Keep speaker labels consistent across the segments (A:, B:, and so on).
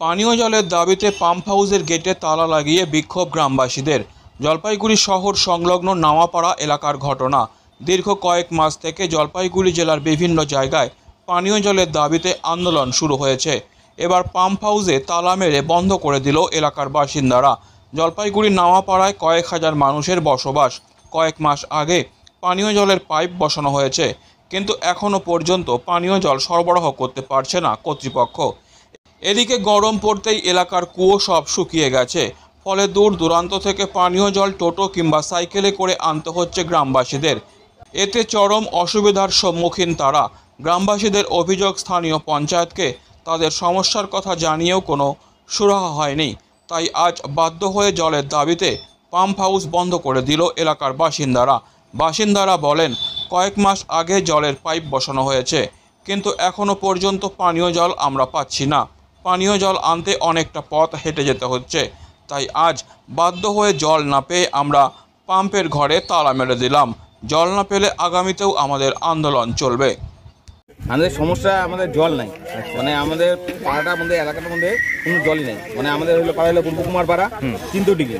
A: পানীয় জলের দাবিতে পাম্প হাউসের গেটে তালা লাগিয়ে বিক্ষোভ গ্রামবাসীদের। জলপাইগুড়ি শহর সংলগ্ন নাওয়াপাড়া এলাকার ঘটনা। দীর্ঘ কয়েক মাস থেকে জলপাইগুড়ি জেলার বিভিন্ন জায়গায় পানীয় জলের দাবিতে আন্দোলন শুরু হয়েছে। এবার পাম্প হাউসে তালা মেরে বন্ধ করে দিল এলাকার বাসিন্দারা। জলপাইগুড়ি নাওয়াপাড়ায় কয়েক হাজার মানুষের বসবাস। কয়েক মাস আগে পানীয় জলের পাইপ বসানো হয়েছে, কিন্তু এখনও পর্যন্ত পানীয় জল সরবরাহ করতে পারছে না কর্তৃপক্ষ। এদিকে গরম পড়তেই এলাকার কুয়ো সব শুকিয়ে গেছে, ফলে দূর দূরান্ত থেকে পানীয় জল টোটো কিংবা সাইকেলে করে আনতে হচ্ছে গ্রামবাসীদের। এতে চরম অসুবিধার সম্মুখীন তারা। গ্রামবাসীদের অভিযোগ, স্থানীয় পঞ্চায়েতকে তাদের সমস্যার কথা জানিয়েও কোনো সুরাহা হয়নি। তাই আজ বাধ্য হয়ে জলের দাবিতে পাম্প হাউস বন্ধ করে দিল এলাকার বাসিন্দারা বলেন, কয়েক মাস আগে জলের পাইপ বসানো হয়েছে, কিন্তু এখনও পর্যন্ত পানীয় জল আমরা পাচ্ছি না। পানীয় জল আনতে অনেকটা পথ হেঁটে যেতে হচ্ছে। তাই আজ বাধ্য হয়ে জল না পেয়ে আমরা পাম্পের ঘরে তালা মেরে দিলাম। জল না পেলে আগামীতেও আমাদের আন্দোলন চলবে।
B: আমাদের সমস্যা, আমাদের জল নাই। মানে আমাদের পাড়াটার মধ্যে, এলাকাটার মধ্যে কোনো জলই নেই। মানে আমাদের হলো পাড়া হলো পূর্বকুমার পাড়া, কিন্তু ডিগ্রি।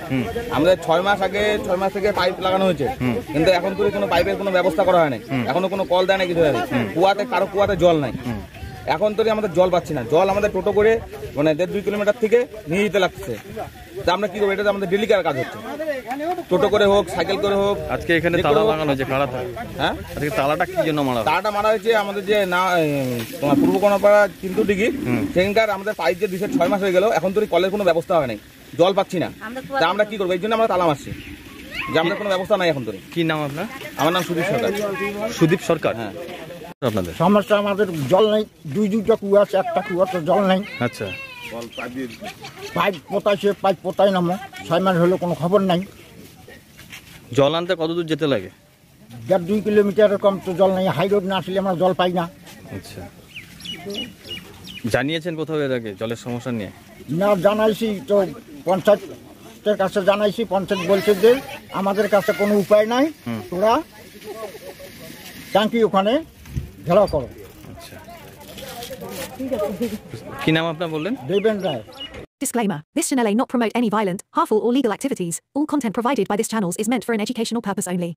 B: আমাদের 6 মাস থেকে পাইপ লাগানো হয়েছে, কিন্তু এখন করে কোনো পাইপের কোনো ব্যবস্থা করা হয় নাই। এখনো কোনো কল দেয় না, কিছু দেয় না। কারো কুয়াতে জল নাই। এখন তো আমাদের জল পাচ্ছি না। জল আমাদের টোটো করে মানে 1.5-2 কিলোমিটার থেকে নিয়ে যেতে লাগছে। তা আমরা কি করবো? এটা তো আমাদের ডেলিকার কাজ হচ্ছে, টোটো করে হোক, সাইকেল করে হোক।
C: আজকে এখানে তালা লাগানো হয়েছে, কারাটা। হ্যাঁ, আজকে তালাটা কি জন্য মারা?
B: তালাটা মারা হয়েছে আমাদের যে না তোমার পূর্ব কোনাপাড়া কিন্তু ডিগি, সেখানকার আমাদের পাইপ যে 6 মাস হয়ে গেল, এখন তো কলের কোনো ব্যবস্থা হয় নাই, জল পাচ্ছি না। তা আমরা কি করবো? এই জন্য আমরা তালা মারছি, যে আমাদের কোনো ব্যবস্থা নাই এখন তো।
C: কি নাম আপনার?
B: আমার নাম সুদীপ সরকার।
C: সুদীপ সরকার।
B: হ্যাঁ।
C: আপনাদের
D: সমস্যা, আমাদের জল নেই। দুইটা কুয়া আছে, একটা কুয়া তো জল নেই।
C: আচ্ছা,
D: পাইপ পোতাইছে, পাইপ পোতাই নামো 6 মাস হলো, কোনো খবর নাই।
C: জল আনতে কত দূর যেতে লাগে?
D: 1.5-2 কিলোমিটার কম তো জল নেই। হাই রোড না আসলে আমরা জল পাই না।
C: আচ্ছা, জানিয়েছেন কোথাও এর আগে জলের সমস্যা নিয়ে?
D: না, জানাইছি তো, পঞ্চায়েতের কাছে জানাইছি। পঞ্চায়েত বলছে যে আমাদের কাছে কোনো উপায় নাই, তোরা ট্যাঙ্কি ওখানে ঘেরাও করো।
C: আচ্ছা, কি নাম আপনার বললেন?
D: দেবেন রায়।
E: Disclaimer. This channel may not promote any violent, harmful or legal activities. All content provided by this channel is meant for an educational purpose only.